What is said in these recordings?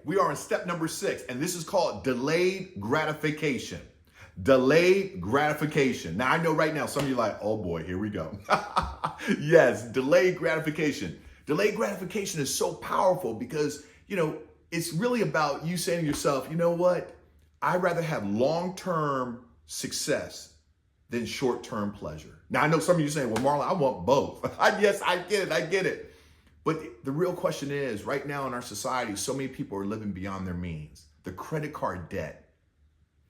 we are on step number 6, and this is called delayed gratification. Delayed gratification. Now, I know right now some of you are like, oh boy, here we go. Yes, delayed gratification. Delayed gratification is so powerful because, it's really about you saying to yourself, you know what? I'd rather have long-term success than short-term pleasure. Now, I know some of you saying, well, Marlon, I want both. Yes, I get it. But the real question is, right now in our society, so many people are living beyond their means. The credit card debt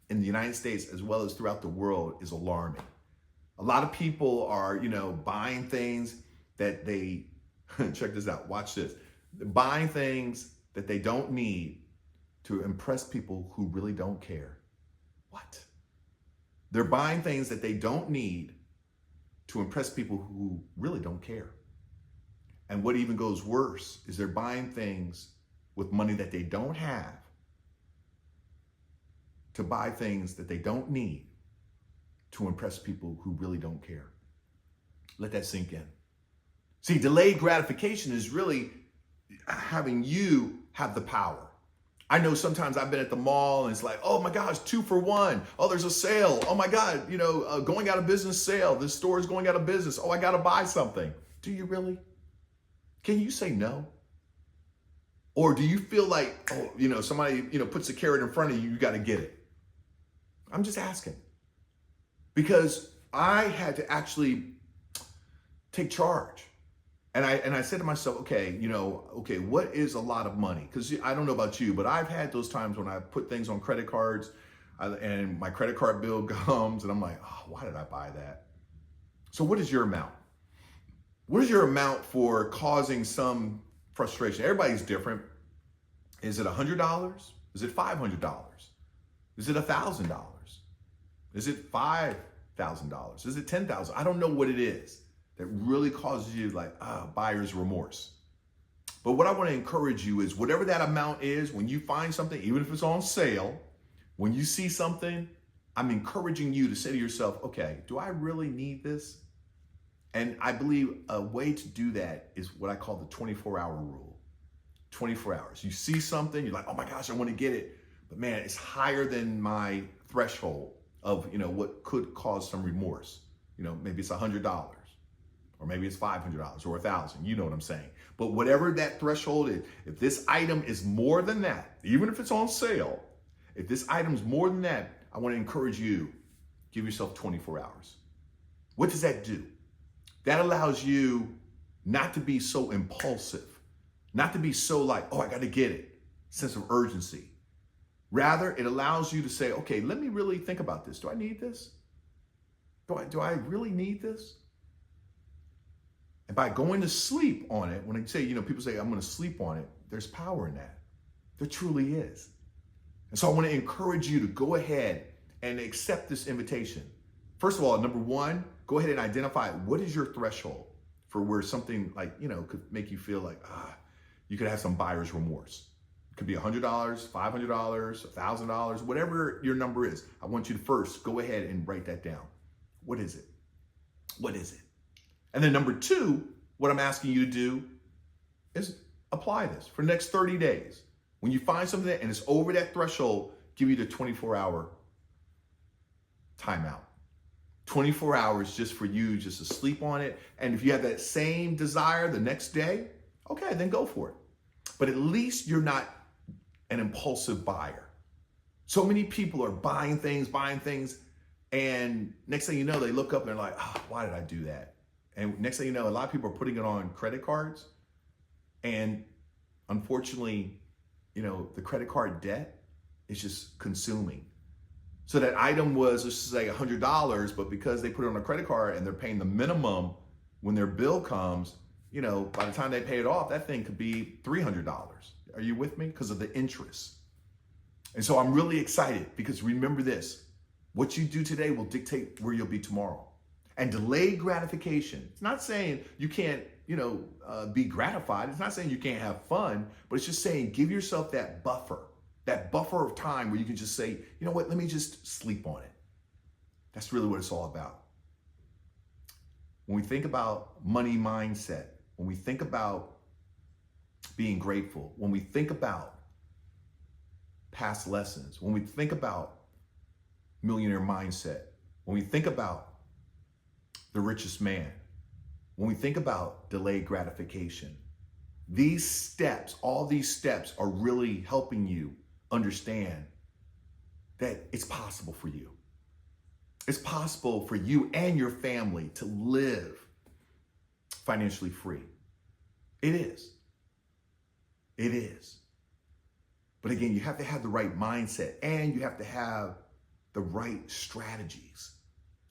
in the United States, as well as throughout the world, is alarming. A lot of people are, buying things that they, check this out, watch this. They're buying things that they don't need to impress people who really don't care. What? They're buying things that they don't need to impress people who really don't care. And what even goes worse is they're buying things with money that they don't have to buy things that they don't need to impress people who really don't care. Let that sink in. See, delayed gratification is really having you have the power. I know sometimes I've been at the mall and it's like, oh my gosh, 2 for 1. Oh, there's a sale. Oh my God, going out of business sale. This store is going out of business. Oh, I got to buy something. Do you really? Can you say no? Or do you feel like, somebody, puts a carrot in front of you, you got to get it? I'm just asking. Because I had to actually take charge. And I said to myself, okay, what is a lot of money? Because I don't know about you, but I've had those times when I put things on credit cards and my credit card bill comes and I'm like, oh, why did I buy that? So what is your amount? What is your amount for causing some frustration? Everybody's different. Is it $100? Is it $500? Is it $1,000? Is it $5,000? Is it $10,000? I don't know what it is that really causes you buyer's remorse. But what I want to encourage you is whatever that amount is, when you find something, even if it's on sale, when you see something, I'm encouraging you to say to yourself, okay, do I really need this? And I believe a way to do that is what I call the 24-hour rule. 24 hours. You see something, you're like, oh my gosh, I want to get it. But man, it's higher than my threshold of, what could cause some remorse. Maybe it's $100. Or maybe it's $500 or $1,000, you know what I'm saying. But whatever that threshold is, if this item is more than that, even if it's on sale, if this item's more than that, I want to encourage you, give yourself 24 hours. What does that do? That allows you not to be so impulsive, not to be so like, oh, I got to get it, sense of urgency. Rather, it allows you to say, okay, let me really think about this. Do I need this? Do I really need this? And by going to sleep on it, when I say, people say, I'm going to sleep on it, there's power in that. There truly is. And so I want to encourage you to go ahead and accept this invitation. First of all, number one, go ahead and identify what is your threshold for where something could make you feel like, you could have some buyer's remorse. It could be $100, $500, $1,000, whatever your number is. I want you to first go ahead and write that down. What is it? What is it? And then number two, what I'm asking you to do is apply this for the next 30 days. When you find something and it's over that threshold, give you the 24-hour timeout. 24 hours just for you just to sleep on it. And if you have that same desire the next day, okay, then go for it. But at least you're not an impulsive buyer. So many people are buying things, and next thing you know, they look up and they're like, why did I do that? And next thing you know, a lot of people are putting it on credit cards. And unfortunately, the credit card debt is just consuming. So that item was, let's say $100, but because they put it on a credit card and they're paying the minimum when their bill comes, by the time they pay it off, that thing could be $300. Are you with me? Because of the interest. And so I'm really excited because remember this, what you do today will dictate where you'll be tomorrow. And delayed gratification, it's not saying you can't, be gratified. It's not saying you can't have fun, but it's just saying give yourself that buffer of time where you can just say, you know what, let me just sleep on it. That's really what it's all about. When we think about money mindset, when we think about being grateful, when we think about past lessons, when we think about millionaire mindset, when we think about the richest man, when we think about delayed gratification, these steps, all these steps are really helping you understand that it's possible for you. It's possible for you and your family to live financially free. It is. It is. But again, you have to have the right mindset and you have to have the right strategies.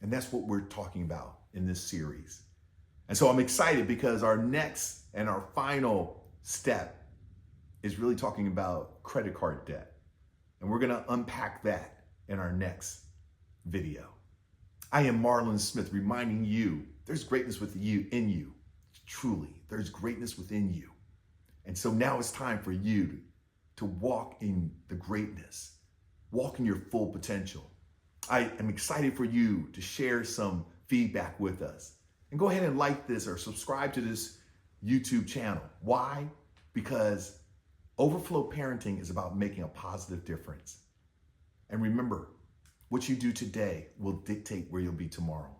And that's what we're talking about in this series. And so I'm excited because our next and our final step is really talking about credit card debt. And we're going to unpack that in our next video. I am Marlon Smith, reminding you there's greatness within you. Truly, there's greatness within you. And so now it's time for you to walk in the greatness, walk in your full potential. I am excited for you to share some feedback with us. And go ahead and like this or subscribe to this YouTube channel. Why? Because Overflow Parenting is about making a positive difference. And remember, what you do today will dictate where you'll be tomorrow.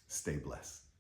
Stay blessed.